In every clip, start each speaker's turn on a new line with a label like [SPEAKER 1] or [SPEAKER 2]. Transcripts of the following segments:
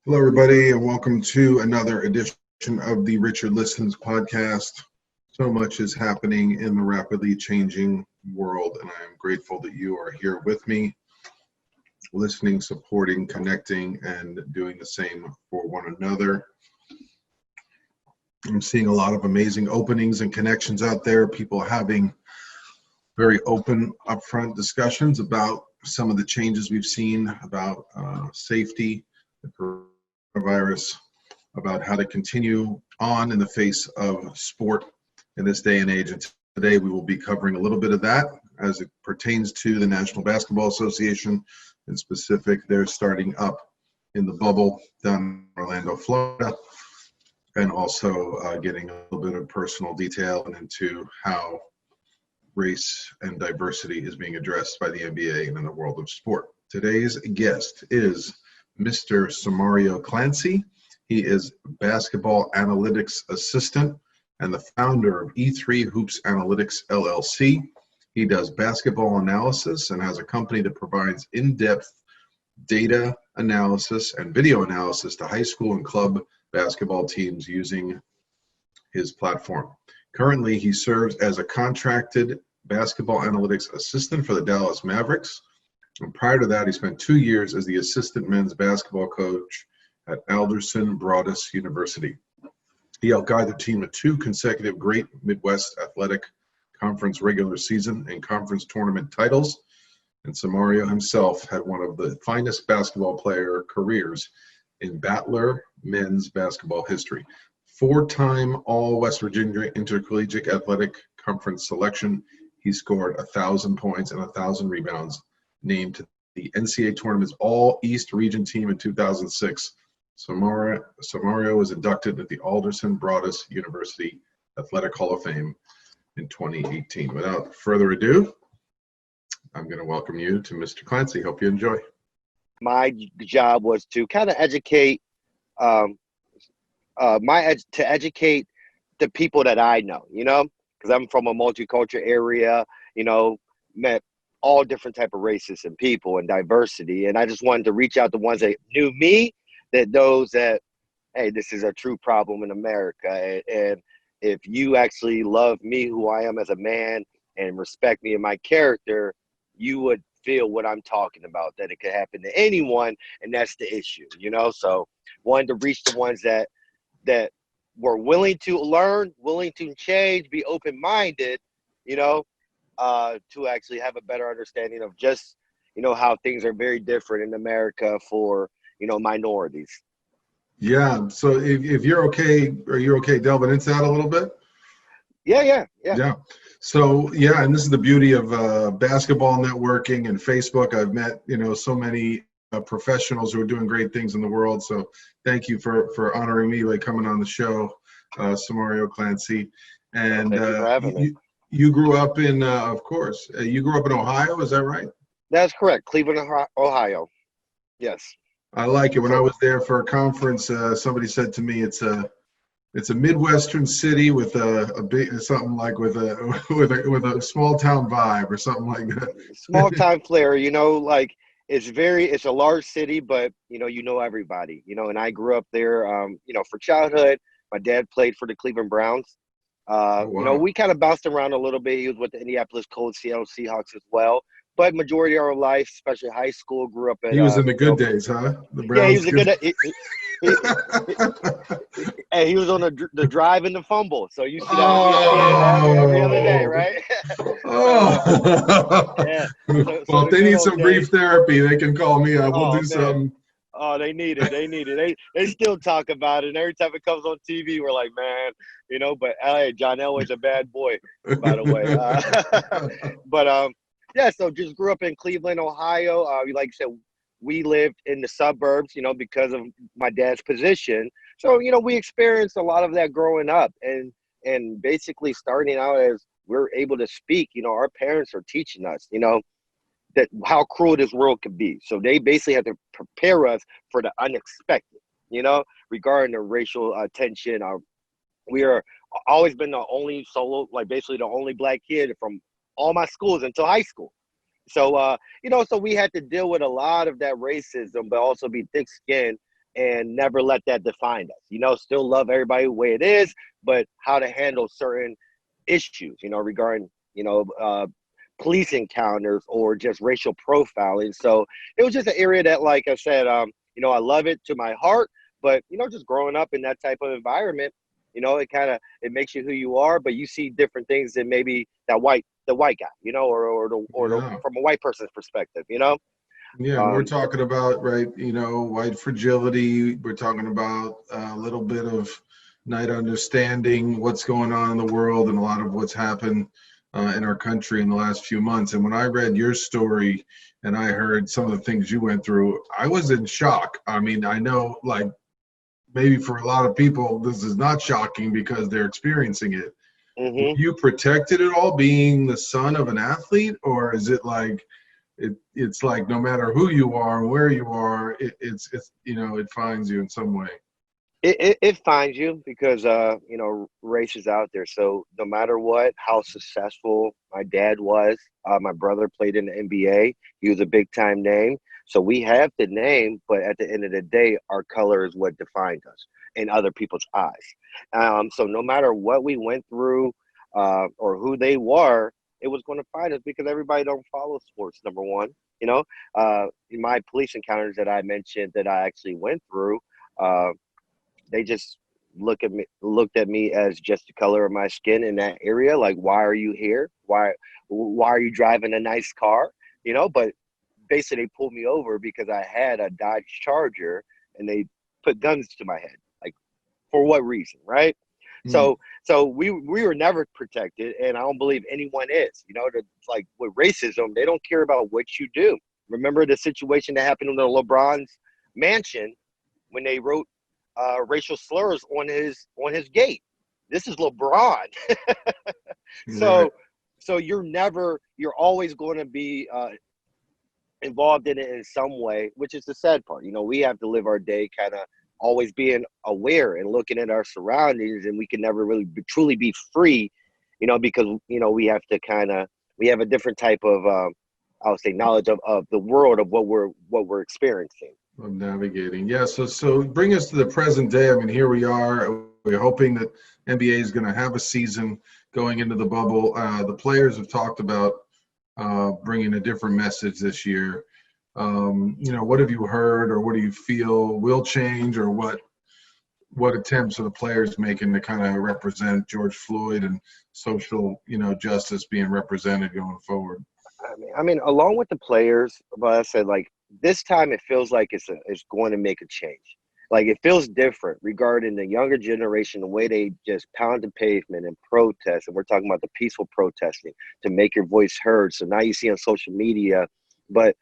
[SPEAKER 1] Hello, everybody, and welcome to another edition of the Richard Listens podcast. So much is happening in the rapidly changing world, and I am grateful that you are here with me, listening, supporting, connecting, and doing the same for one another. I'm seeing a lot of amazing openings and connections out there, people having very open, upfront discussions about some of the changes we've seen about safety, the coronavirus, about how to continue on in the face of sport in this day and age. And today we will be covering a little bit of that as it pertains to the National Basketball Association. In specific, they're starting up in the bubble down in Orlando, Florida, and also getting a little bit of personal detail into how race and diversity is being addressed by the NBA and in the world of sport. Today's guest is Mr. Samario Clancy. He is basketball analytics assistant and the founder of E3 Hoops Analytics LLC. He does basketball analysis and has a company that provides in-depth data analysis and video analysis to high school and club basketball teams using his platform. Currently, he serves as a contracted basketball analytics assistant for the Dallas Mavericks. And prior to that, he spent 2 years as the assistant men's basketball coach at Alderson Broaddus University. He helped guide the team to 2 consecutive Great Midwest Athletic Conference regular season and conference tournament titles. And Samario himself had one of the finest basketball player careers in Battler men's basketball history. 4-time All-West Virginia Intercollegiate Athletic Conference selection. He scored 1,000 points and 1,000 rebounds, named to the NCAA Tournament's All-East Region team in 2006. Samario was inducted at the Alderson Broaddus University Athletic Hall of Fame in 2018. Without further ado, I'm going to welcome you to Mr. Clancy. Hope you enjoy.
[SPEAKER 2] My job was to kind of educate, educate the people that I know, because I'm from a multicultural area, met all different type of races and people and diversity. And I just wanted to reach out to ones that knew me, that knows that, hey, this is a true problem in America. And if you actually love me, who I am as a man, and respect me and my character, you would feel what I'm talking about, that it could happen to anyone. And that's the issue, So wanted to reach the ones that were willing to learn, willing to change, be open-minded, to actually have a better understanding of just, how things are very different in America for, minorities.
[SPEAKER 1] Yeah, so if you're okay, are you okay delving into that a little bit?
[SPEAKER 2] Yeah.
[SPEAKER 1] So, and this is the beauty of basketball networking and Facebook. I've met, so many professionals who are doing great things in the world. So thank you for honoring me by coming on the show, Samario Clancy. And
[SPEAKER 2] thank you for having me.
[SPEAKER 1] You grew up in, of course, you grew up in Ohio, is that right?
[SPEAKER 2] That's correct. Cleveland, Ohio. Yes.
[SPEAKER 1] I like it. When I was there for a conference, somebody said to me, it's a Midwestern city with a big something like with a small town vibe or something like that.
[SPEAKER 2] Small town flair, it's a large city, but you know everybody, and I grew up there, for childhood. My dad played for the Cleveland Browns.
[SPEAKER 1] Wow.
[SPEAKER 2] We kind of bounced around a little bit. He was with the Indianapolis Colts, Seattle Seahawks as well. But majority of our life, especially high school, grew up at.
[SPEAKER 1] He was in the good days, huh? The Browns.
[SPEAKER 2] Yeah, he was a good. He was on the drive and the fumble. So you see that every other day, right?
[SPEAKER 1] Yeah. Well, if they need some brief therapy, they can call me up. We'll do something.
[SPEAKER 2] Oh, they need it. They still talk about it. And every time it comes on TV, we're like, man, but hey, John Elway's a bad boy, by the way. So just grew up in Cleveland, Ohio. Like I said, we lived in the suburbs, because of my dad's position. So, we experienced a lot of that growing up and basically starting out as we're able to speak, our parents are teaching us, that how cruel this world could be. So they basically have to prepare us for the unexpected, regarding the racial tension. We are always been the only basically the only black kid from all my schools until high school. So, so we had to deal with a lot of that racism, but also be thick-skinned and never let that define us. Still love everybody the way it is, but how to handle certain issues, regarding, police encounters or just racial profiling. So it was just an area that, like I said, I love it to my heart, but, just growing up in that type of environment, it makes you who you are, but you see different things than maybe the white guy,
[SPEAKER 1] Yeah.
[SPEAKER 2] from a white person's perspective,
[SPEAKER 1] Yeah, we're talking about, right, white fragility. We're talking about a little bit of not understanding what's going on in the world and a lot of what's happened in our country in the last few months. And when I read your story and I heard some of the things you went through, I was in shock. I mean, I know, like, maybe for a lot of people, this is not shocking because they're experiencing it. Were
[SPEAKER 2] hmm
[SPEAKER 1] you protected at all being the son of an athlete, or is it like, it's like no matter who you are and where you are, it's it finds you in some way?
[SPEAKER 2] it finds you because race is out there. So no matter what, how successful my dad was, my brother played in the NBA. He was a big time name. So we have the name, but at the end of the day, our color is what defined us in other people's eyes. So no matter what we went through, or who they were, it was going to find us because everybody don't follow sports. Number one, in my police encounters that I mentioned that I actually went through. They just looked at me as just the color of my skin in that area. Like, why are you here? Why are you driving a nice car? But basically they pulled me over because I had a Dodge Charger and they put guns to my head. Like, for what reason, right?
[SPEAKER 1] Hmm.
[SPEAKER 2] So we were never protected, and I don't believe anyone is. It's like with racism, they don't care about what you do. Remember the situation that happened in the LeBron's mansion when they wrote racial slurs on his gate. This is LeBron.
[SPEAKER 1] Right.
[SPEAKER 2] so so you're always going to be involved in it in some way, which is the sad part. We have to live our day kind of always being aware and looking at our surroundings, and we can never really truly be free, because we have a different type of I would say knowledge of the world of what we're experiencing.
[SPEAKER 1] Of navigating. Yeah. So bring us to the present day. I mean, here we are. We're hoping that NBA is going to have a season going into the bubble. The players have talked about bringing a different message this year. What have you heard, or what do you feel will change, or what attempts are the players making to kind of represent George Floyd and social, justice being represented going forward?
[SPEAKER 2] I mean, along with the players, but I said, like, this time it feels like it's going to make a change. Like, it feels different regarding the younger generation, the way they just pound the pavement and protest. And we're talking about the peaceful protesting to make your voice heard. So now you see on social media, but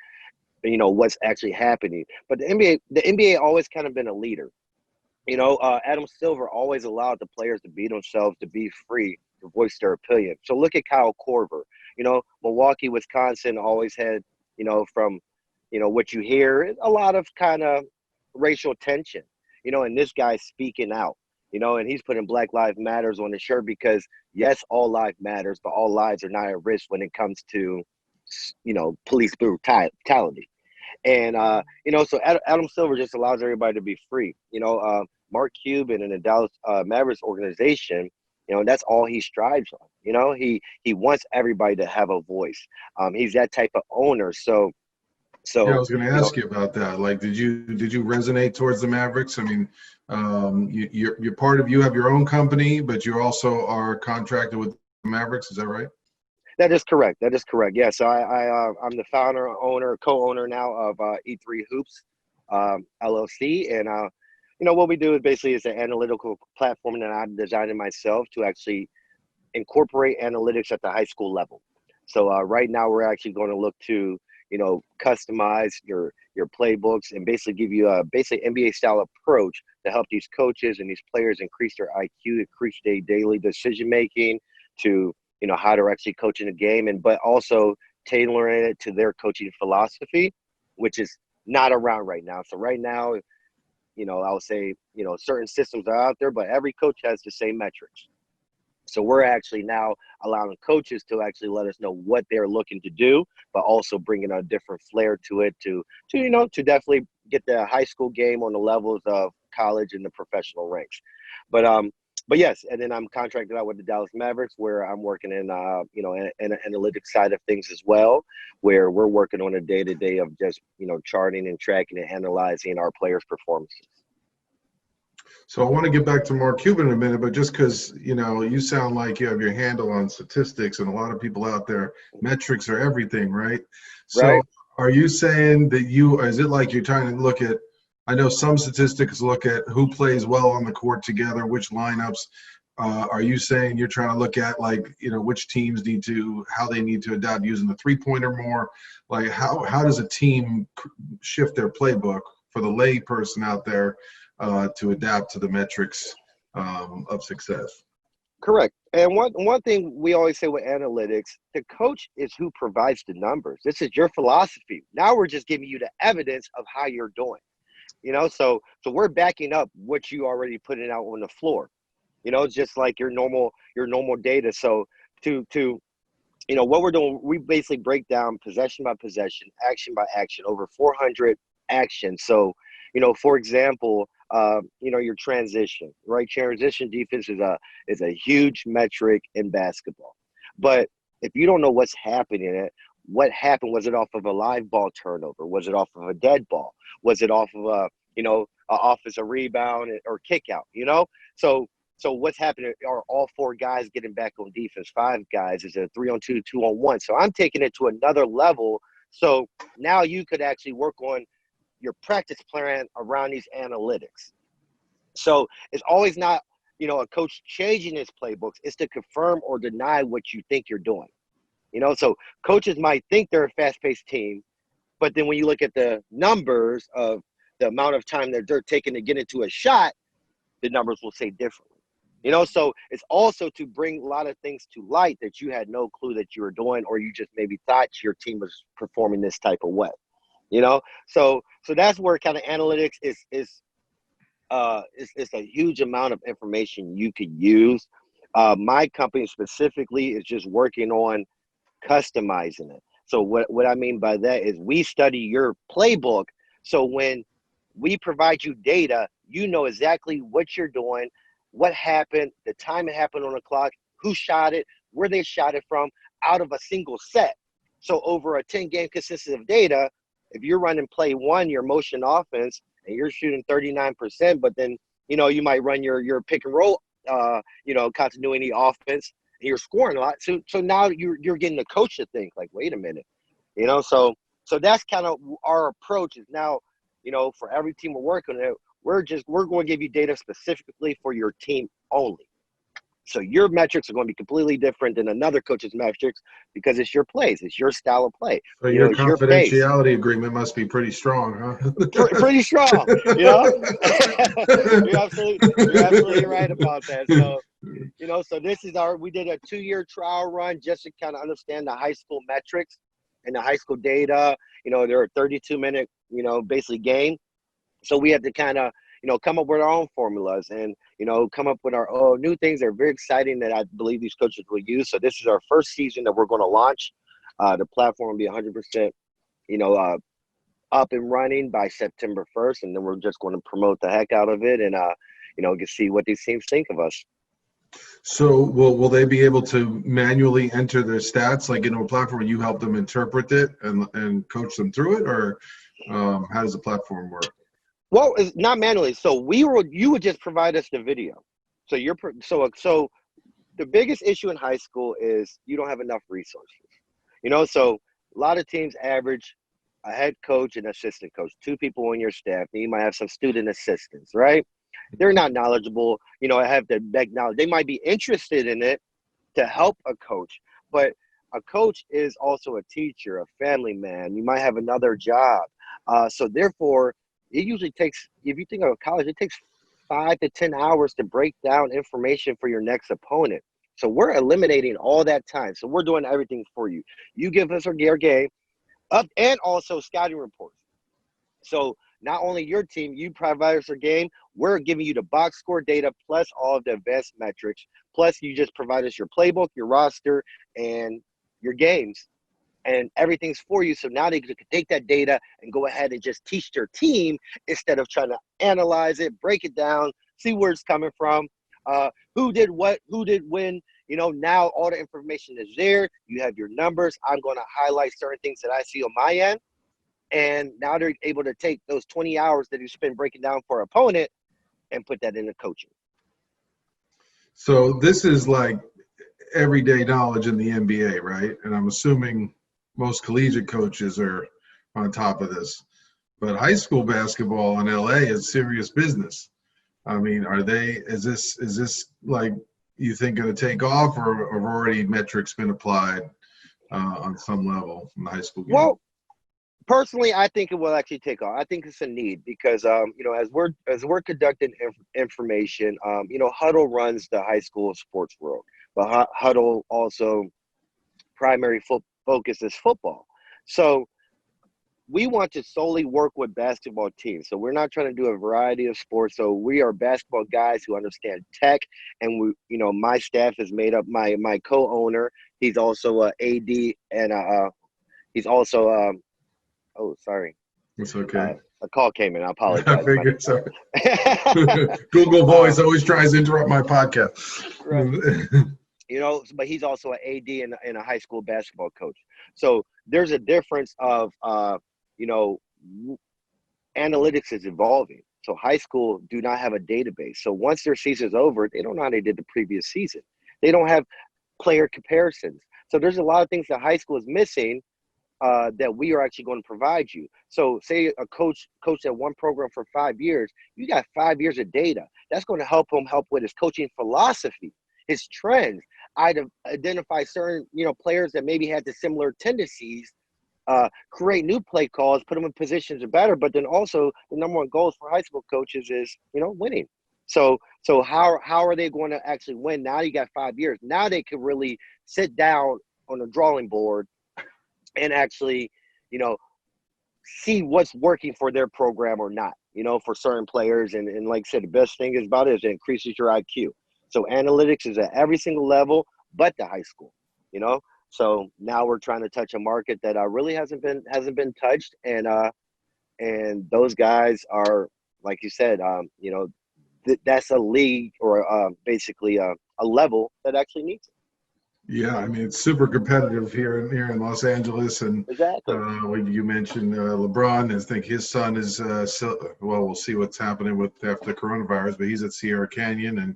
[SPEAKER 2] what's actually happening. But the NBA always kind of been a leader. Adam Silver always allowed the players to be themselves, to be free, to voice their opinion. So look at Kyle Korver. Milwaukee, Wisconsin always had, from, what you hear, a lot of kind of racial tension, and this guy's speaking out, and he's putting Black Lives Matters on his shirt because, yes, all life matters, but all lives are not at risk when it comes to, police brutality. And so Adam Silver just allows everybody to be free. Mark Cuban and the Dallas Mavericks organization, that's all he strives on. He wants everybody to have a voice. He's that type of owner. So
[SPEAKER 1] Yeah, I
[SPEAKER 2] so
[SPEAKER 1] was going to
[SPEAKER 2] you know
[SPEAKER 1] ask you about that. Like, did you resonate towards the Mavericks? I mean, you're part of, you have your own company, but you also are contracted with the Mavericks. Is that right?
[SPEAKER 2] That is correct. That is correct. Yeah. So I'm the founder, owner, co-owner now of E3 Hoops LLC, and what we do is basically it's an analytical platform that I'm designing myself to actually incorporate analytics at the high school level. So right now we're actually going to look to customize your playbooks and basically give you a basic NBA style approach to help these coaches and these players increase their IQ, increase their daily decision making, to how they're actually coaching a game, and but also tailoring it to their coaching philosophy, which is not around right now. So right now, I would say certain systems are out there, but every coach has the same metrics. So we're actually now allowing coaches to actually let us know what they're looking to do, but also bringing a different flair to it to definitely get the high school game on the levels of college and the professional ranks. But yes, and then I'm contracted out with the Dallas Mavericks, where I'm working in in the analytics side of things as well, where we're working on a day-to-day of just charting and tracking and analyzing our players' performances.
[SPEAKER 1] So I want to get back to Mark Cuban in a minute, but just because, you sound like you have your handle on statistics, and a lot of people out there, metrics are everything, right? So
[SPEAKER 2] Right.
[SPEAKER 1] are you saying that is it like you're trying to look at, I know some statistics look at who plays well on the court together, which lineups. Are you saying you're trying to look at which teams how they need to adapt using the three-pointer more? Like how does a team shift their playbook for the lay person out there to adapt to the metrics of success?
[SPEAKER 2] Correct. And one thing we always say with analytics, the coach is who provides the numbers. This is your philosophy. Now we're just giving you the evidence of how you're doing. So we're backing up what you already putting out on the floor. Just like your normal data. So what we're doing, we basically break down possession by possession, action by action, over 400 actions. So, for example, your transition, right? Transition defense is a huge metric in basketball. But if you don't know what's happening in it, what happened? Was it off of a live ball turnover? Was it off of a dead ball? Was it off of a offensive rebound or kick out? So what's happening are all four guys getting back on defense. Five guys is a 3-on-2, 2-on-1. So I'm taking it to another level. So now you could actually work on your practice plan around these analytics. So it's always not, a coach changing his playbooks. It's to confirm or deny what you think you're doing. So coaches might think they're a fast-paced team, but then when you look at the numbers of the amount of time that they're taking to get into a shot, the numbers will say differently. So it's also to bring a lot of things to light that you had no clue that you were doing, or you just maybe thought your team was performing this type of way. So that's where kind of analytics is a huge amount of information you could use. My company specifically is just working on customizing it. So what I mean by that is we study your playbook. So when we provide you data, you know exactly what you're doing, what happened, the time it happened on the clock, who shot it, where they shot it from, out of a single set. So over a 10-game consistency of data, if you're running play one, your motion offense, and you're shooting 39%, but then, you might run your pick and roll, continuity offense, and you're scoring a lot. So now you're getting the coach to think like, wait a minute, so that's kind of our approach is now, for every team we're working with, we're going to give you data specifically for your team only. So your metrics are going to be completely different than another coach's metrics because it's your plays, it's your style of play.
[SPEAKER 1] So your
[SPEAKER 2] it's your pace.
[SPEAKER 1] confidentiality agreement must be pretty strong, huh?
[SPEAKER 2] Pretty strong, You're absolutely right about that. So, so this is we did a 2-year trial run just to kind of understand the high school metrics and the high school data. There are 32-minute, basically game. So we had to kind of, come up with our own formulas and, come up with our own new things that are very exciting that I believe these coaches will use. So this is our first season that we're going to launch. The platform will be 100%, up and running by September 1st. And then we're just going to promote the heck out of it and, get see what these teams think of us.
[SPEAKER 1] So will they be able to manually enter their stats like in a platform? You help them interpret it and coach them through it, or how does the platform work?
[SPEAKER 2] Well, it's not manually. So you would just provide us the video. So so the biggest issue in high school is you don't have enough resources. So a lot of teams average a head coach and assistant coach, 2 people on your staff. And you might have some student assistants, right? They're not knowledgeable. Have the back knowledge. They might be interested in it to help a coach, but a coach is also a teacher, a family man. You might have another job. So therefore, it usually takes, if you think of college, it takes 5 to 10 hours to break down information for your next opponent. So we're eliminating all that time. So we're doing everything for you. You give us our game up and also scouting reports. So not only your team, you provide us our game, we're giving you the box score data plus all of the advanced metrics. Plus you just provide us your playbook, your roster, and your games. and everything's for you. So now they can take that data and go ahead and just teach their team instead of trying to analyze it, break it down, see where it's coming from, who did what, who did when. Now all the information is there. You have your numbers. I'm going to highlight certain things that I see on my end. And now they're able to take those 20 hours that you spend breaking down for an opponent and put that into coaching.
[SPEAKER 1] So this is like everyday knowledge in the NBA, right? And I'm assuming most collegiate coaches are on top of this. But high school basketball in LA is serious business. I mean, is this like you think going to take off, or have already metrics been applied on some level in the high school game?
[SPEAKER 2] Well, personally, I think it will actually take off. I think it's a need because, as we're conducting information, Huddle runs the high school sports world, but Huddle also primary focus is football. So we want to solely work with basketball teams. So we're not trying to do a variety of sports. So we are basketball guys who understand tech. And my staff is made up. My co-owner, he's also a AD, and he's also oh, sorry.
[SPEAKER 1] It's okay.
[SPEAKER 2] A call came in. I apologize.
[SPEAKER 1] I figured so. Google Voice always tries to interrupt my podcast.
[SPEAKER 2] Right. But he's also an AD and a high school basketball coach. So there's a difference of analytics is evolving. So high school do not have a database. So once their season's over, they don't know how they did the previous season. They don't have player comparisons. So there's a lot of things that high school is missing that we are actually going to provide you. So say a coach at one program for 5 years, you got 5 years of data. That's going to help with his coaching philosophy, his trends. I'd identify certain, players that maybe had the similar tendencies, create new play calls, put them in positions of better. But then also the number one goals for high school coaches is, winning. So how are they going to actually win? Now you got 5 years. Now they can really sit down on the drawing board and actually, see what's working for their program or not, for certain players. And like I said, the best thing about it is it increases your IQ. So analytics is at every single level, but the high school, So now we're trying to touch a market that really hasn't been touched. And those guys are, like you said, that's a league or basically a level that actually needs it.
[SPEAKER 1] Yeah, I mean, it's super competitive here in Los Angeles, and
[SPEAKER 2] exactly.
[SPEAKER 1] When you mentioned LeBron, I think his son is we'll see what's happening after coronavirus, but he's at Sierra Canyon, and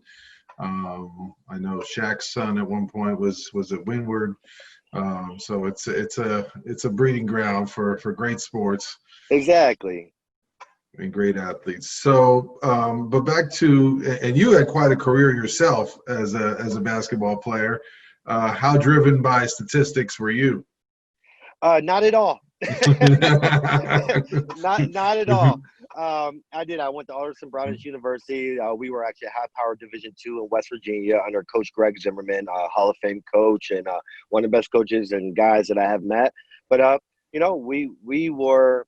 [SPEAKER 1] I know Shaq's son at one point was at Windward, so it's a breeding ground for great sports.
[SPEAKER 2] Exactly.
[SPEAKER 1] And great athletes. So, but back to, and you had quite a career yourself as a basketball player. How driven by statistics were you?
[SPEAKER 2] Not at all. not at all. I went to Alderson Broaddus University. We were actually a high-powered Division II in West Virginia under Coach Greg Zimmerman, Hall of Fame coach, and one of the best coaches and guys that I have met. But we were,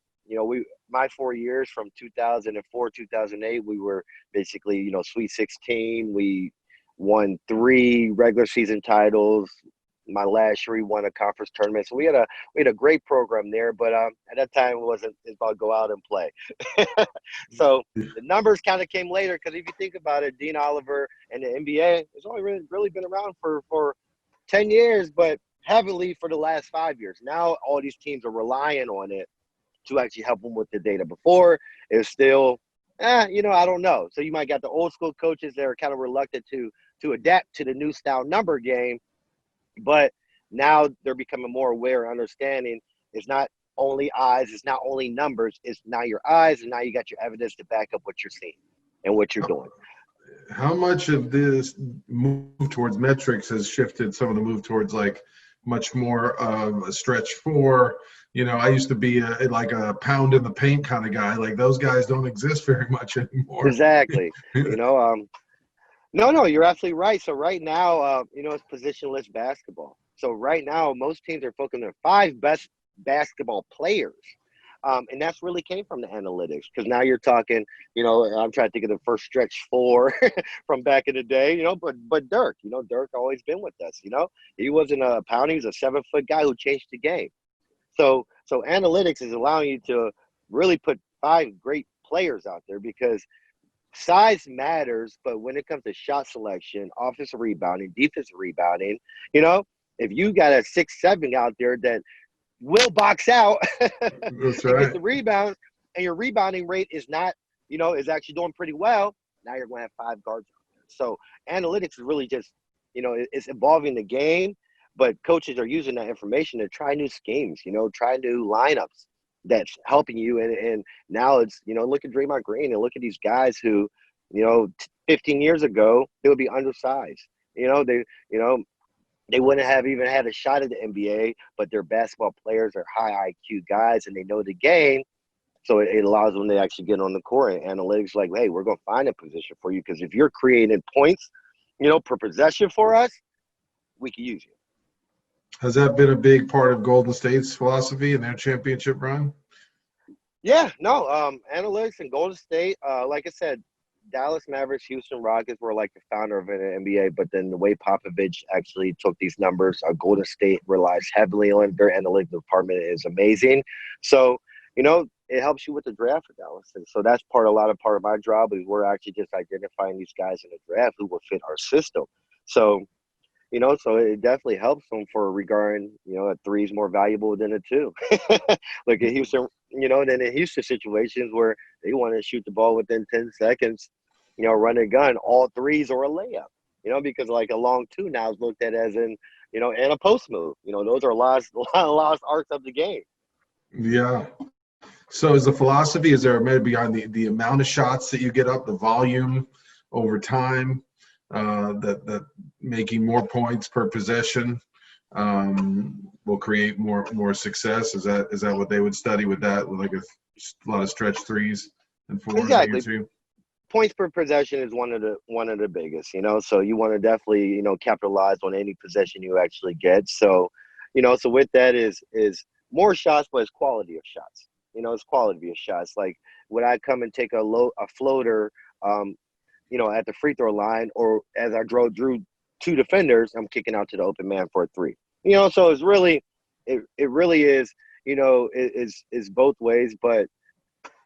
[SPEAKER 2] my 4 years from 2004, 2008, we were basically, Sweet 16. We won 3 regular season titles. My last year, we won a conference tournament. So we had a great program there, but at that time it's about go out and play. So the numbers kind of came later because if you think about it, Dean Oliver and the NBA has only really been around for 10 years, but heavily for the last 5 years. Now all these teams are relying on it to actually help them with the data. Before it was still, I don't know. So you might got the old school coaches that are kind of reluctant to adapt to the new style number game. But now they're becoming more aware and understanding it's not only eyes, it's not only numbers, it's now your eyes, and now you got your evidence to back up what you're seeing and what you're doing.
[SPEAKER 1] How much of this move towards metrics has shifted some of the move towards like much more of a stretch 4? I used to be like a pound in the paint kind of guy. Like those guys don't exist very much anymore.
[SPEAKER 2] Exactly. No, you're absolutely right. So right now, it's positionless basketball. So right now, most teams are focusing on 5 best basketball players. And that's really came from the analytics because now you're talking, I'm trying to think of the first stretch 4 from back in the day, but Dirk, Dirk always been with us, he wasn't a pound. He was a 7-foot guy who changed the game. So analytics is allowing you to really put 5 great players out there, because size matters, but when it comes to shot selection, offensive rebounding, defensive rebounding, you know, if you got a 6'7" out there that will box out
[SPEAKER 1] That's
[SPEAKER 2] and get
[SPEAKER 1] right.
[SPEAKER 2] the rebounds, and your rebounding rate is not, is actually doing pretty well, now you're going to have 5 guards out there. So analytics is really just, it's evolving the game, but coaches are using that information to try new schemes, try new lineups that's helping you. And now it's, look at Draymond Green and look at these guys who, 15 years ago, they would be undersized. They wouldn't have even had a shot at the NBA, but their basketball players are high IQ guys and they know the game. So it allows them to actually get on the court. And analytics like, hey, we're going to find a position for you, because if you're creating points, per possession for us, we can use you.
[SPEAKER 1] Has that been a big part of Golden State's philosophy in their championship run?
[SPEAKER 2] Yeah, no, analytics and Golden State, like I said, Dallas Mavericks, Houston Rockets were like the founder of an NBA, but then the way Popovich actually took these numbers, Golden State relies heavily on their analytics department is amazing. So, it helps you with the draft for Dallas. And so that's a lot of my job is we're actually just identifying these guys in the draft who will fit our system. So, so it definitely helps them for regarding, a 3 is more valuable than a 2. Like in Houston, then in Houston situations where they want to shoot the ball within 10 seconds, run a gun, all 3s or a layup, because like a long 2 now is looked at as in, and a post move. Those are lost arts of the game.
[SPEAKER 1] Yeah. So is the philosophy, is there maybe beyond the amount of shots that you get up, the volume over time, that making more points per possession will create more success? Is that what they would study with that, with like a lot of stretch 3s and 4s?
[SPEAKER 2] Exactly. Points per possession is one of the biggest, so you want to definitely, capitalize on any possession you actually get. So, so with that is more shots, but it's quality of shots. It's quality of shots. Like when I come and take a floater, at the free throw line, or as I drew 2 defenders, I'm kicking out to the open man for a 3. So it's really, it really is, is both ways, but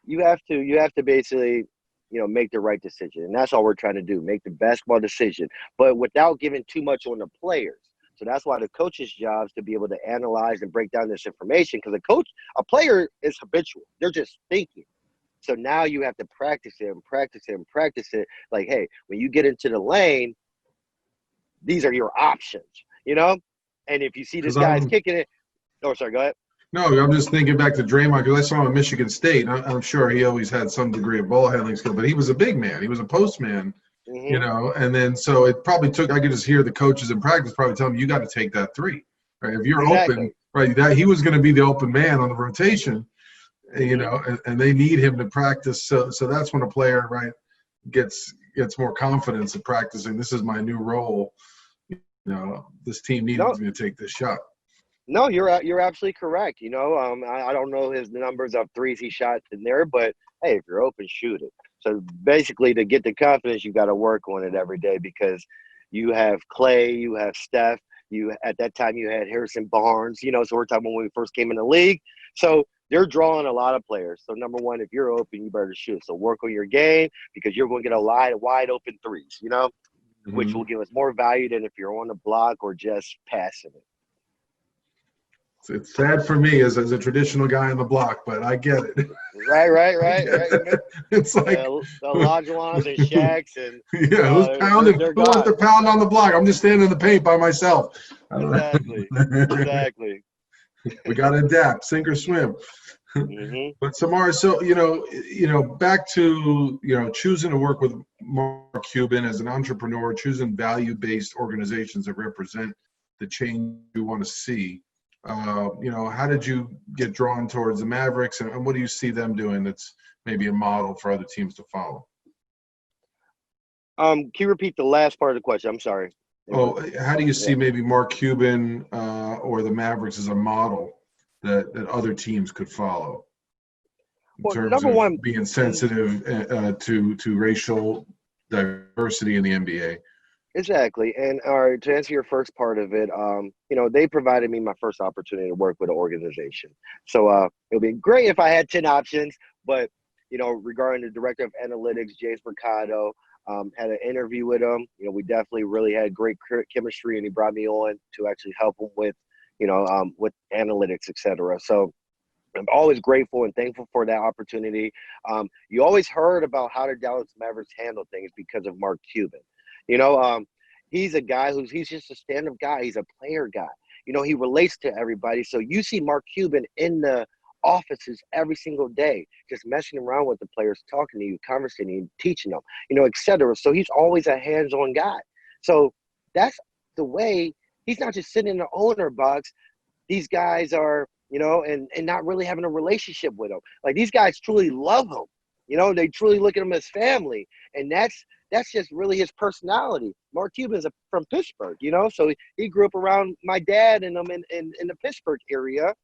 [SPEAKER 2] you have to basically, make the right decision. And that's all we're trying to do, make the basketball decision, but without giving too much on the players. So that's why the coach's job is to be able to analyze and break down this information, because a player is habitual. They're just thinking. So now you have to practice it and practice it and practice it. Like, hey, when you get into the lane, these are your options, And if you see this guy's kicking it. Oh, sorry, go ahead.
[SPEAKER 1] No, I'm just thinking back to Draymond, because I saw him at Michigan State. I'm sure he always had some degree of ball handling skill, but he was a big man. He was a post man, and then so it probably took, I could just hear the coaches in practice probably tell him, you got to take that 3, right? If you're open, right, that he was going to be the open man on the rotation, and they need him to practice. So that's when a player, right, gets more confidence in practicing. This is my new role. This team needed me to take this shot.
[SPEAKER 2] No, you're absolutely correct. I don't know his numbers of 3s he shot in there, but hey, if you're open, shoot it. So basically, to get the confidence, you got to work on it every day, because you have Clay, you have Steph, at that time you had Harrison Barnes. So we're talking when we first came in the league. So they're drawing a lot of players. So number one, if you're open, you better shoot. So work on your game, because you're going to get a lot of wide open 3s. Which will give us more value than if you're on the block or just passing it.
[SPEAKER 1] It's sad for me as a traditional guy on the block, but I get it.
[SPEAKER 2] Right.
[SPEAKER 1] It's like
[SPEAKER 2] the Olajuwons and Shaqs and
[SPEAKER 1] who's pounding? Who wants to pound on the block? I'm just standing in the paint by myself.
[SPEAKER 2] Exactly.
[SPEAKER 1] We got to adapt, sink or swim. But Samario, so back to choosing to work with Mark Cuban as an entrepreneur, choosing value-based organizations that represent the change you want to see. How did you get drawn towards the Mavericks, and what do you see them doing that's maybe a model for other teams to follow?
[SPEAKER 2] Can you repeat the last part of the question? I'm sorry.
[SPEAKER 1] Oh, how do you see maybe Mark Cuban or the Mavericks as a model that other teams could follow in terms of being sensitive to racial diversity in the NBA?
[SPEAKER 2] Exactly. And to answer your first part of it, they provided me my first opportunity to work with an organization. So it would be great if I had 10 options, but regarding the director of analytics, James Mercado, had an interview with him. We definitely really had great chemistry, and he brought me on to actually help him with, with analytics, et cetera. So I'm always grateful and thankful for that opportunity. You always heard about how the Dallas Mavericks handle things because of Mark Cuban. You know, he's a guy he's just a stand-up guy. He's a player guy. He relates to everybody. So you see Mark Cuban in the offices every single day, just messing around with the players, talking to you, conversating, teaching them, et cetera. So he's always a hands-on guy. So that's the way. He's not just sitting in the owner box. These guys are, and not really having a relationship with him. Like, these guys truly love him. They truly look at him as family. And that's just really his personality. Mark Cuban's from Pittsburgh, so he grew up around my dad and them in the Pittsburgh area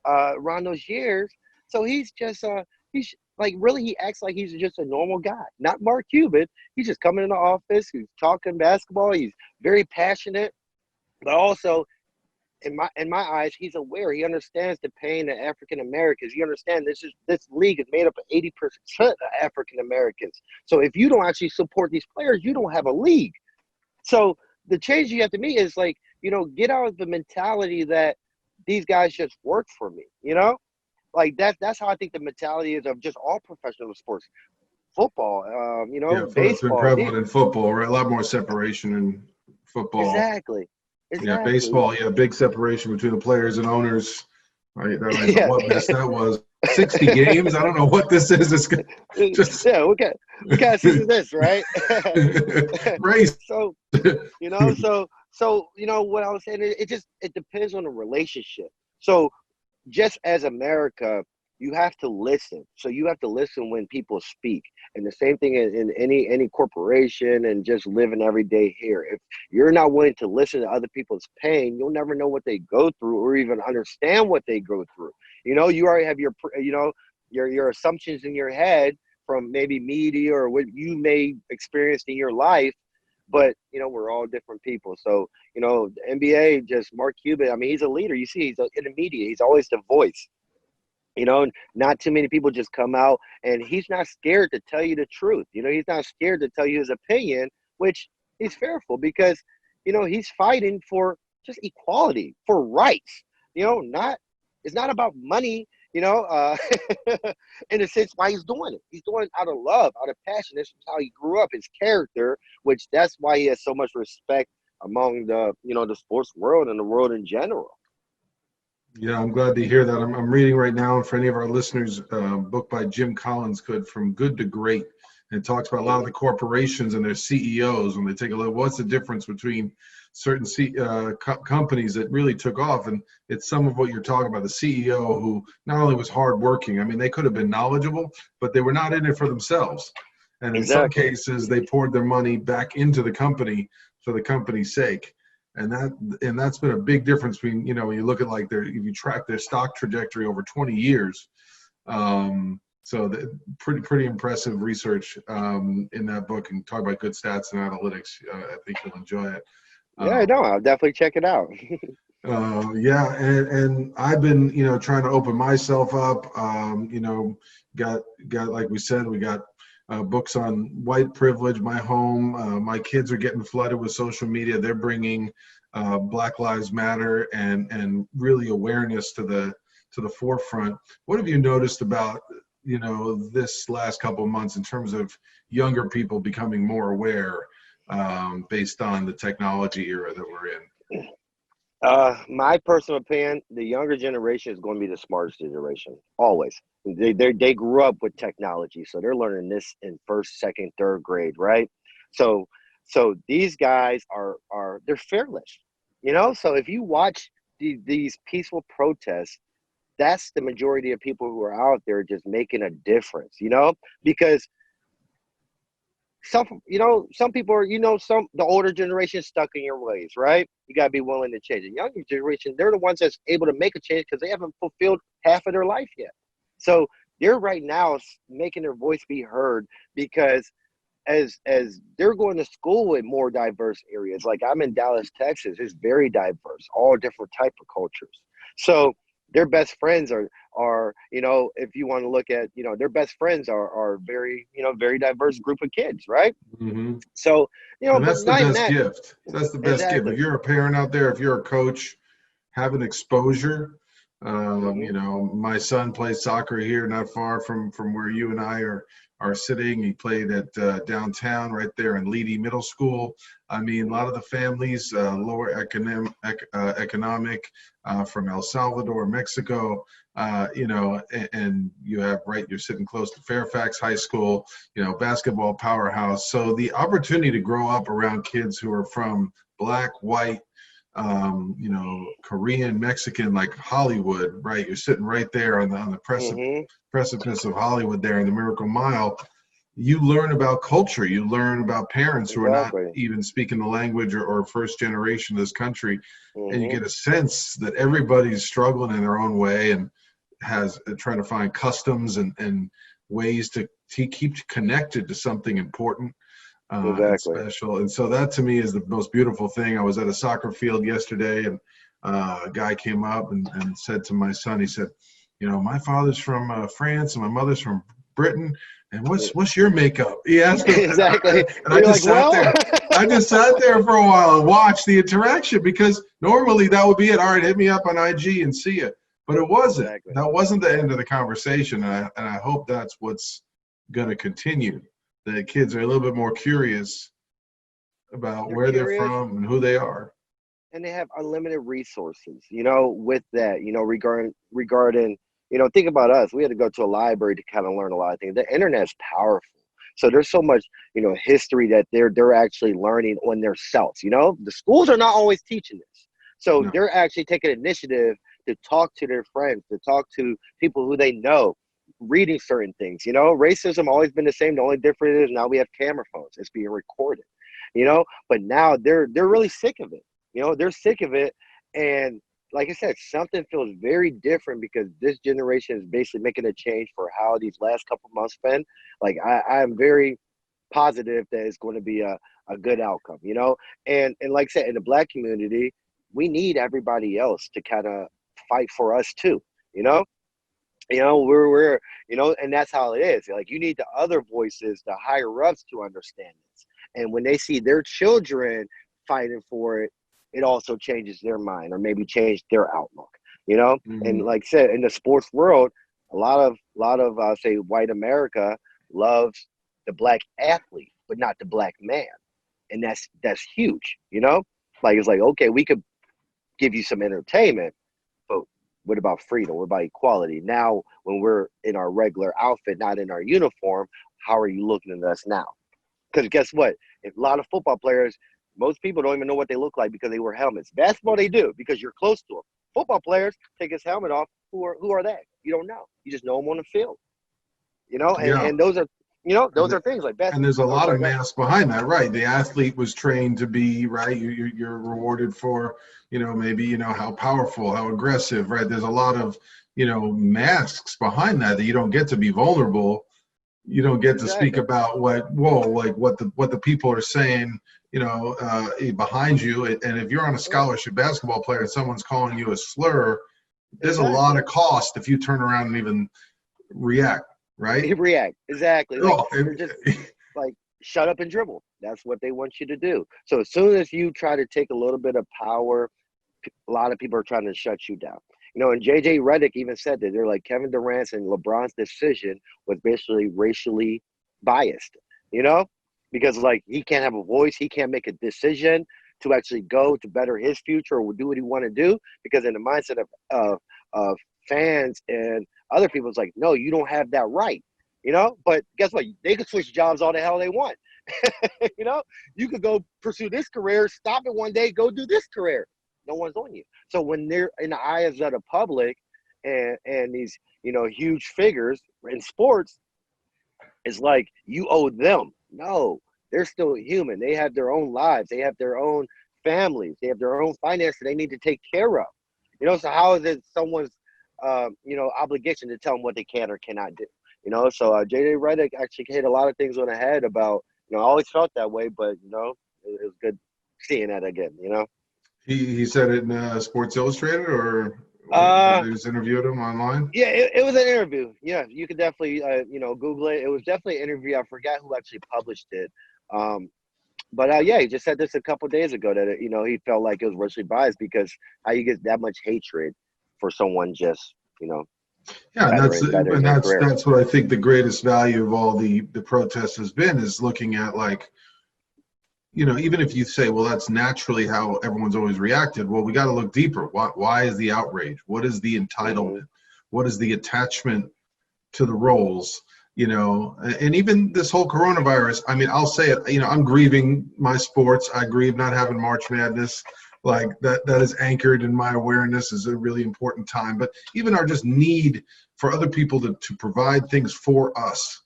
[SPEAKER 2] around those years. So he's just, he's like, really, he acts like he's just a normal guy, not Mark Cuban. He's just coming in the office, he's talking basketball, he's very passionate, but also, in my eyes, he's aware. He understands the pain of African Americans. He understands this league is made up of 80% of African Americans. So if you don't actually support these players, you don't have a league. So the change you have to make is, like, get out of the mentality that these guys just work for me. Like, that's how I think the mentality is of just all professional sports. Football,
[SPEAKER 1] It's been
[SPEAKER 2] baseball.
[SPEAKER 1] prevalent in football, right? A lot more separation in football.
[SPEAKER 2] Exactly.
[SPEAKER 1] Yeah, baseball, big separation between the players and owners. I don't know what mess that was. 60 games? I don't know what this is. It's just
[SPEAKER 2] what kind of season is this, right?
[SPEAKER 1] race.
[SPEAKER 2] So, what I was saying, it depends on the relationship. So just as America, you have to listen. So you have to listen when people speak. And the same thing in any corporation and just living every day here. If you're not willing to listen to other people's pain, you'll never know what they go through or even understand what they go through. You already have your assumptions in your head from maybe media or what you may experience in your life. But, we're all different people. So, the NBA, just Mark Cuban, I mean, he's a leader. You see, he's in the media. He's always the voice. Not too many people just come out, and he's not scared to tell you the truth. He's not scared to tell you his opinion, which is fearful because, he's fighting for just equality, for rights. It's not about money, in a sense why he's doing it. He's doing it out of love, out of passion. This is how he grew up, his character, which that's why he has so much respect among the, the sports world and the world in general.
[SPEAKER 1] Yeah, I'm glad to hear that. I'm reading right now, and for any of our listeners, a book by Jim Collins, From Good to Great. And it talks about a lot of the corporations and their CEOs, and they take a look, what's the difference between certain companies that really took off. And it's some of what you're talking about, the CEO who not only was hardworking, I mean, they could have been knowledgeable, but they were not in it for themselves. And in some cases, they poured their money back into the company for the company's sake. And that's been a big difference between, when you look at if you track their stock trajectory over 20 years. So pretty impressive research in that book, and talk about good stats and analytics. I think you'll enjoy it.
[SPEAKER 2] Yeah, no, I'll definitely check it out.
[SPEAKER 1] And I've been, trying to open myself up. Got like we said, we got books on white privilege, my home. My kids are getting flooded with social media. They're bringing Black Lives Matter and really awareness to the forefront. What have you noticed about this last couple of months in terms of younger people becoming more aware based on the technology era that we're in?
[SPEAKER 2] My personal opinion, the younger generation is going to be the smartest generation, always. They grew up with technology, so they're learning this in first, second, third grade, right? So these guys they're fearless, So if you watch these peaceful protests, that's the majority of people who are out there just making a difference, because some people are, the older generation is stuck in your ways, right? You got to be willing to change. The younger generation, they're the ones that's able to make a change because they haven't fulfilled half of their life yet. So they're right now making their voice be heard because as they're going to school in more diverse areas, like I'm in Dallas, Texas, it's very diverse, all different type of cultures. So their best friends are if you want to look at, their best friends are very, very diverse group of kids, right?
[SPEAKER 1] Hmm.
[SPEAKER 2] So,
[SPEAKER 1] And
[SPEAKER 2] but
[SPEAKER 1] that's the
[SPEAKER 2] not even
[SPEAKER 1] best
[SPEAKER 2] that.
[SPEAKER 1] gift. That's the best gift. If
[SPEAKER 2] Exactly.
[SPEAKER 1] you're a parent out there, if you're a coach, have an exposure.
[SPEAKER 2] Hmm.
[SPEAKER 1] My son plays soccer here, not far from where you and I are sitting. He played at downtown, right there in Leedy Middle School. I mean, a lot of the families, lower economic, from El Salvador, Mexico. And you have, right, you're sitting close to Fairfax High School, basketball powerhouse. So the opportunity to grow up around kids who are from black, white, Korean, Mexican, like Hollywood, right? You're sitting right there on the
[SPEAKER 2] Hmm.
[SPEAKER 1] precipice of Hollywood there in the Miracle Mile. You learn about culture. You learn about parents who are not
[SPEAKER 2] Exactly.
[SPEAKER 1] even speaking the language or first generation of this country. And you
[SPEAKER 2] Hmm.
[SPEAKER 1] get a sense that everybody's struggling in their own way and has trying to find customs and ways to keep connected to something important and
[SPEAKER 2] Exactly.
[SPEAKER 1] special. And so that to me is the most beautiful thing. I was at a soccer field yesterday, and a guy came up and said to my son, he said, my father's from France and my mother's from Britain. And what's your makeup? He asked him,
[SPEAKER 2] Exactly.
[SPEAKER 1] and I
[SPEAKER 2] You're
[SPEAKER 1] just
[SPEAKER 2] like,
[SPEAKER 1] sat
[SPEAKER 2] well.
[SPEAKER 1] there. I just sat there for a while and watched the interaction, because normally that would be it. All right, hit me up on IG and see it. But it wasn't.
[SPEAKER 2] Exactly.
[SPEAKER 1] That wasn't the end of the conversation. And I hope that's what's going to continue. The kids are a little bit more curious about
[SPEAKER 2] They're
[SPEAKER 1] where they're
[SPEAKER 2] curious,
[SPEAKER 1] from and who they are.
[SPEAKER 2] and they have unlimited resources, with that, regarding, think about us. We had to go to a library to kind of learn a lot of things. The internet's powerful. So there's so much, history that they're actually learning on their selves. The schools are not always teaching this. So
[SPEAKER 1] No.
[SPEAKER 2] they're actually taking initiative to talk to their friends, to talk to people who they know, reading certain things. Racism always been the same. The only difference is now we have camera phones. It's being recorded, but now they're really sick of it. They're sick of it. And like I said, something feels very different because this generation is basically making a change for how these last couple months been. Like I'm very positive that it's going to be a good outcome, and like I said, in the Black community, we need everybody else to kind of fight for us too, you know? We're and that's how it is. Like, you need the other voices, the higher ups, to understand this. And when they see their children fighting for it, it also changes their mind, or maybe change their outlook. And
[SPEAKER 1] Mhm.
[SPEAKER 2] like I said, in the sports world, a lot of say white America loves the black athlete, but not the black man, and that's huge. Like, it's like, okay, we could give you some entertainment, but what about freedom? What about equality? Now, when we're in our regular outfit, not in our uniform, how are you looking at us now? Because guess what? A lot of football players, most people don't even know what they look like because they wear helmets. Basketball, they do because you're close to them. Football players take his helmet off. Who are they? You don't know. You just know them on the field. And,
[SPEAKER 1] Yeah.
[SPEAKER 2] and those are
[SPEAKER 1] And,
[SPEAKER 2] those are things like
[SPEAKER 1] and
[SPEAKER 2] basketball.
[SPEAKER 1] there's a
[SPEAKER 2] Oh,
[SPEAKER 1] lot of
[SPEAKER 2] sorry, go ahead.
[SPEAKER 1] mass behind that, right? The athlete was trained to be, right? You're rewarded for, maybe, how powerful, how aggressive, right? There's a lot of, masks behind that you don't get to be vulnerable. You don't get to speak
[SPEAKER 2] Exactly.
[SPEAKER 1] about like what the people are saying, behind you. And if you're on a
[SPEAKER 2] Right.
[SPEAKER 1] scholarship basketball player and someone's calling you a slur, there's a lot
[SPEAKER 2] Exactly.
[SPEAKER 1] of cost if you turn around and even react, right?
[SPEAKER 2] You react. Exactly. Like,
[SPEAKER 1] Oh,
[SPEAKER 2] they're just like, shut up and dribble. That's what they want you to do. So as soon as you try to take a little bit of power, a lot of people are trying to shut you down. And JJ Redick even said that they're like, Kevin Durant's and LeBron's decision was basically racially biased, you know, because, like, he can't have a voice, he can't make a decision to actually go to better his future or do what he want to do, because in the mindset of fans and other people, it's like, no, you don't have that right, But guess what? They could switch jobs all the hell they want. you know, you could go pursue this career, stop it one day, go do this career. No one's on you. So when they're in the eyes of the public and these, huge figures in sports, it's like you owe them. No, they're still human. They have their own lives. They have their own families. They have their own finances they need to take care of. So how is it someone's, obligation to tell them what they can or cannot do? So JJ Redick actually hit a lot of things on the head about, I always felt that way, but it was good seeing that again.
[SPEAKER 1] He said it in Sports Illustrated, or
[SPEAKER 2] Uh,
[SPEAKER 1] they just interviewed him online?
[SPEAKER 2] yeah, it was an interview. Yeah, you could definitely Google it. It was definitely an interview. I forgot who actually published it. But yeah, he just said this a couple of days ago that he felt like it was racially biased because how you get that much hatred for someone just
[SPEAKER 1] Yeah,
[SPEAKER 2] bettering their career.
[SPEAKER 1] that's what I think the greatest value of all the protests has been, is looking at, like, even if you say, well, that's naturally how everyone's always reacted. Well, we got to look deeper. Why is the outrage? What is the entitlement?
[SPEAKER 2] Mm-hmm.
[SPEAKER 1] What is the attachment to the roles? And even this whole coronavirus, I mean, I'll say it, I'm grieving my sports. I grieve not having March Madness. Like that is anchored in my awareness is a really important time. But even our just need for other people to provide things for us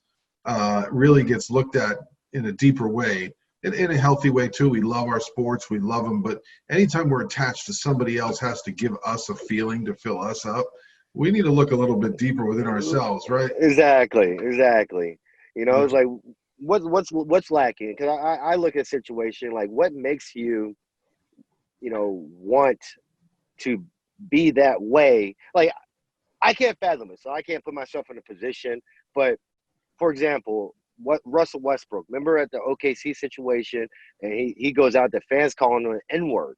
[SPEAKER 1] really gets looked at in a deeper way, in a healthy way too. We love our sports, we love them, but anytime we're attached to somebody else has to give us a feeling to fill us up, we need to look a little bit deeper within ourselves, right?
[SPEAKER 2] Exactly.
[SPEAKER 1] Yeah.
[SPEAKER 2] It's like what's lacking? Because I look at a situation like what makes you want to be that way. Like I can't fathom it, so I can't put myself in a position. But for example, what Russell Westbrook, remember at the OKC situation, and he goes out, the fans calling him an N-word.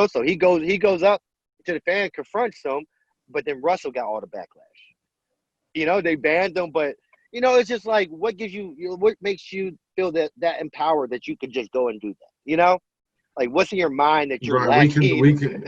[SPEAKER 2] So he goes up to the fan, confronts them, but then Russell got all the backlash. They banned him, but it's just like what gives what makes you feel that empowered that you could just go and do that? Like what's in your mind that you're
[SPEAKER 1] Right. We
[SPEAKER 2] lacking?
[SPEAKER 1] can.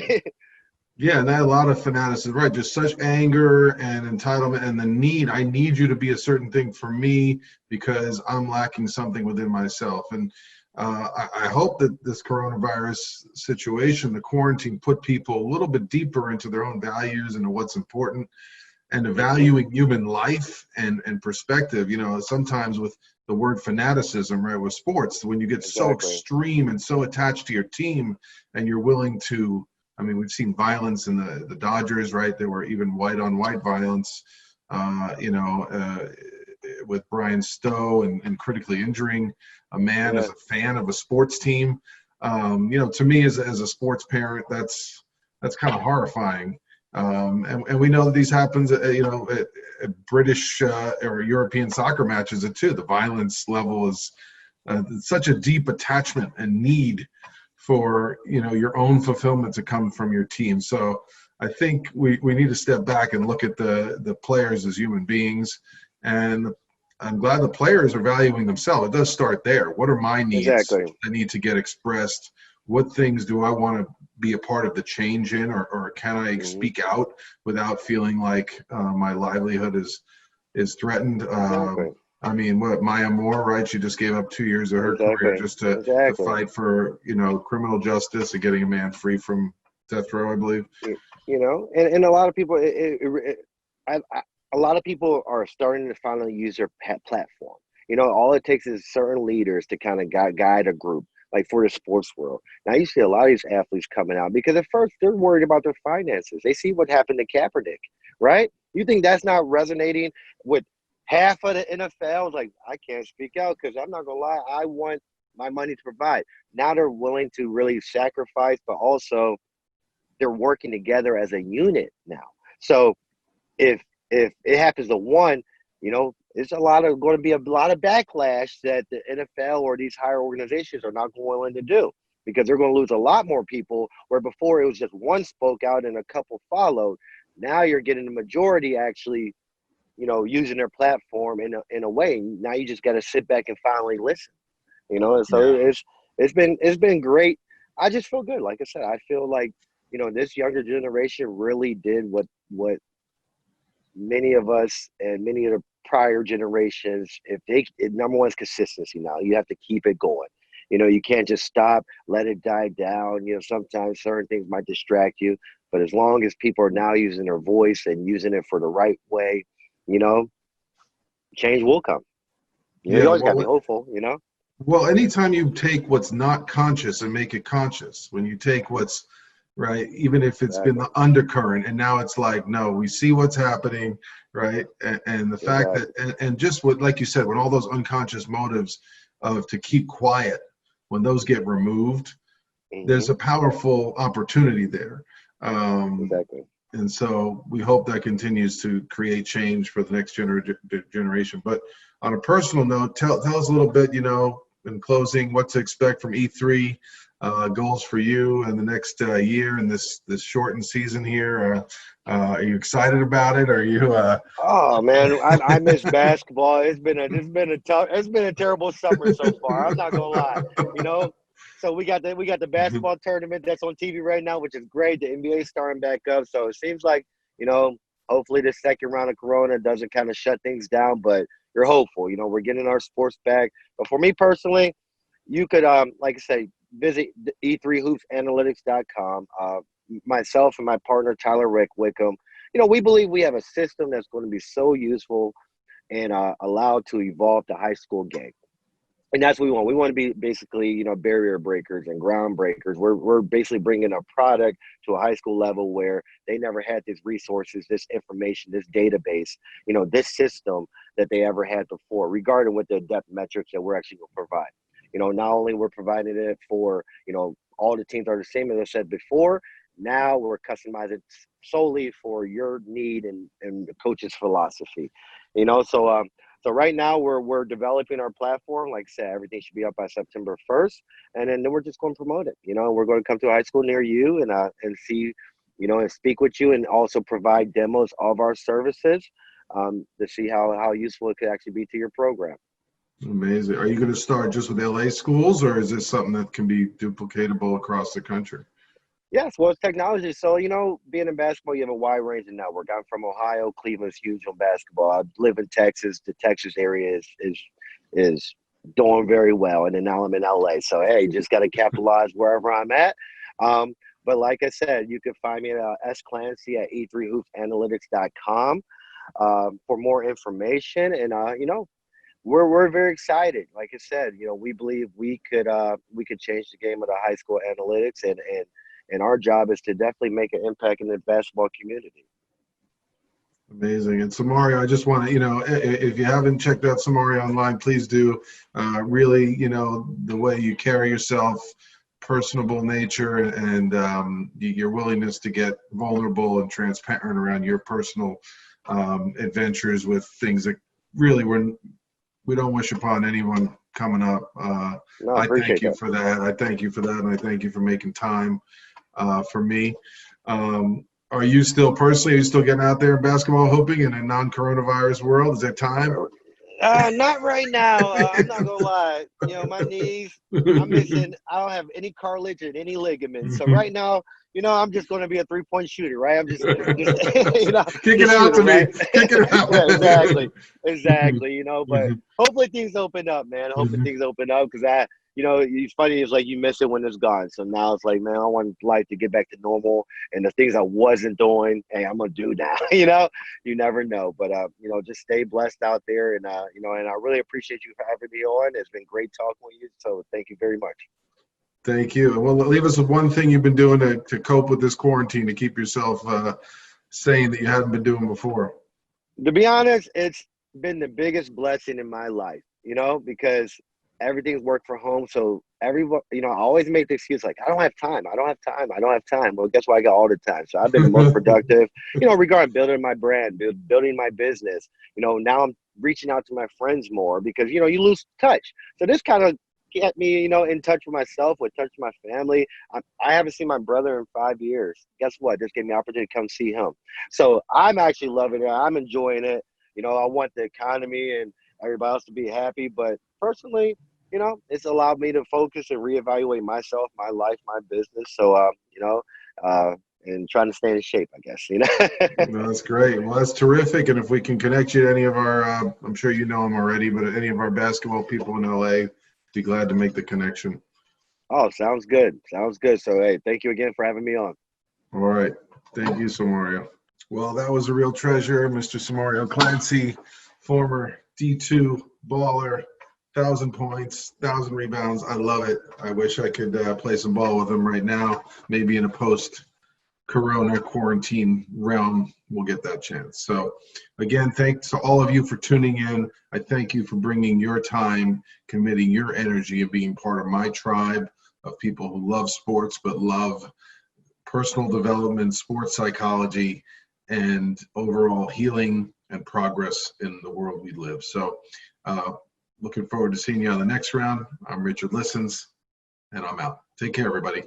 [SPEAKER 1] Yeah, and that a lot of fanaticism, right? Just such anger and entitlement and the need. I need you to be a certain thing for me because I'm lacking something within myself. And I hope that this coronavirus situation, the quarantine, put people a little bit deeper into their own values and what's important, and to valuing human life and perspective. Sometimes with the word fanaticism, right, with sports, when you get so
[SPEAKER 2] Exactly.
[SPEAKER 1] extreme and so attached to your team, and you're willing to. I mean, we've seen violence in the Dodgers, right? There were even white-on-white violence, with Brian Stowe and critically injuring a man as a fan of a sports team. To me as a sports parent, that's kind of horrifying. And we know that these happens, at British or European soccer matches too. The violence level is such a deep attachment and need for your own fulfillment to come from your team. So I think we need to step back and look at the players as human beings, and I'm glad the players are valuing themselves. It does start there. What are my needs
[SPEAKER 2] Exactly.
[SPEAKER 1] that need to get expressed? What things do I want to be a part of the change in, or can I speak out without feeling like my livelihood is threatened?
[SPEAKER 2] Exactly.
[SPEAKER 1] I mean, what, Maya Moore, right? She just gave up 2 years of her career just to fight for, criminal justice and getting a man free from death row, I believe.
[SPEAKER 2] And a lot of people, a lot of people are starting to finally use their platform. All it takes is certain leaders to kind of guide a group, like for the sports world. Now you see a lot of these athletes coming out because at first they're worried about their finances. They see what happened to Kaepernick, right? You think that's not resonating with half of the NFL? Like, I can't speak out because I'm not gonna lie, I want my money to provide. Now they're willing to really sacrifice, but also they're working together as a unit now. So if it happens to one, it's going to be a lot of backlash that the NFL or these higher organizations are not willing to do, because they're going to lose a lot more people, where before it was just one spoke out and a couple followed. Now you're getting the majority actually using their platform in a way. Now you just got to sit back and finally listen, and so it's been great. I just feel good. Like I said, I feel like, this younger generation really did what many of us and many of the prior generations, number one is consistency. Now you have to keep it going. You can't just stop, let it die down. Sometimes certain things might distract you, but as long as people are now using their voice and using it for the right way, change will come. You always got to be hopeful,
[SPEAKER 1] Well, anytime you take what's not conscious and make it conscious, when you take what's right, even if it's been the undercurrent, and now it's like, no, we see what's happening, right? And the fact that, and just what, like you said, when all those unconscious motives to keep quiet, when those get removed, there's a powerful opportunity there.
[SPEAKER 2] Exactly.
[SPEAKER 1] And so we hope that continues to create change for the next generation. But on a personal note, tell us a little bit, in closing, what to expect from E3, goals for you in the next year in this shortened season here. Are you excited about it? Are you?
[SPEAKER 2] Oh man, I miss basketball. It's been a terrible summer so far. I'm not gonna lie. So we got the basketball tournament that's on TV right now, which is great. The NBA starting back up, so it seems like hopefully the second round of Corona doesn't kind of shut things down. But you're hopeful. We're getting our sports back. But for me personally, you could like I say, visit e3hoopsanalytics.com. Myself and my partner Tyler Rick Wickham. We believe we have a system that's going to be so useful and allowed to evolve the high school game. And that's what we want. We want to be basically, barrier breakers and ground breakers. We're basically bringing a product to a high school level where they never had these resources, this information, this database, this system that they ever had before, regarding with the depth metrics that we're actually going to provide. Not only we're providing it for, all the teams are the same as I said before. Now we're customizing solely for your need and the coach's philosophy, So right now we're developing our platform. Like I said, everything should be up by September 1st, and then we're just going to promote it. We're going to come to a high school near you and see, and speak with you, and also provide demos of our services to see how useful it could actually be to your program.
[SPEAKER 1] Amazing. Are you going to start just with LA schools, or is this something that can be duplicatable across the country?
[SPEAKER 2] Yes, well, it's technology. So, being in basketball, you have a wide range of network. I'm from Ohio. Cleveland's huge on basketball. I live in Texas. The Texas area is doing very well. And then now I'm in LA. So, hey, just got to capitalize wherever I'm at. But like I said, you can find me at S. Clancy at e3hoopsanalytics.com for more information. And, we're very excited. Like I said, we believe we could change the game of the high school analytics, and our job is to definitely make an impact in the basketball community.
[SPEAKER 1] Amazing. And Samario, I just want to, if you haven't checked out Samario online, please do. Really, the way you carry yourself, personable nature, and your willingness to get vulnerable and transparent around your personal adventures with things that really we don't wish upon anyone coming up.
[SPEAKER 2] No,
[SPEAKER 1] I thank you
[SPEAKER 2] that.
[SPEAKER 1] for that. I thank you for that, and I thank you for making time for me. Are you still getting out there in basketball hooping in a non-coronavirus world? Is there time?
[SPEAKER 2] Not right now. I'm not gonna lie. My knees, I'm missing. I don't have any cartilage and any ligaments. So right now, I'm just going to be a 3-point shooter, right? I'm just
[SPEAKER 1] kick it out to me. Kick it out.
[SPEAKER 2] Yeah, exactly. But hopefully things open up, man. Hopefully things open up, because it's funny. It's like you miss it when it's gone. So now it's like, man, I want life to get back to normal, and the things I wasn't doing, hey, I'm gonna do now. You never know. But just stay blessed out there, and and I really appreciate you for having me on. It's been great talking with you. So thank you very much.
[SPEAKER 1] Thank you. Well, leave us with one thing you've been doing to cope with this quarantine, to keep yourself sane, that you hadn't been doing before.
[SPEAKER 2] To be honest, it's been the biggest blessing in my life, because everything's worked from home. So everyone, I always make the excuse like, I don't have time. Well, guess what? I got all the time. So I've been the most productive, regarding building my brand, building my business. Now I'm reaching out to my friends more, because, you lose touch. So this kind of get me, in touch with myself, with touch with my family. I haven't seen my brother in 5 years. Guess what? This gave me the opportunity to come see him. So I'm actually loving it. I'm enjoying it. I want the economy and everybody else to be happy. But personally, it's allowed me to focus and reevaluate myself, my life, my business. So, and trying to stay in shape, I guess,
[SPEAKER 1] No, that's great. Well, that's terrific. And if we can connect you to any of our, I'm sure you know them already, but any of our basketball people in LA, be glad to make the connection.
[SPEAKER 2] Oh, sounds good. So, hey, thank you again for having me on.
[SPEAKER 1] All right. Thank you, Samario. Well, that was a real treasure, Mr. Samario Clancy, former D2 baller, 1,000 points, 1,000 rebounds. I love it. I wish I could play some ball with him right now, maybe in a post-corona quarantine realm. we'll get that chance. So again, thanks to all of you for tuning in. I thank you for bringing your time, committing your energy, and being part of my tribe of people who love sports but love personal development, sports psychology, and overall healing and progress in the world we live. So looking forward to seeing you on the next round. I'm Richard Listens, and I'm out. Take care, everybody.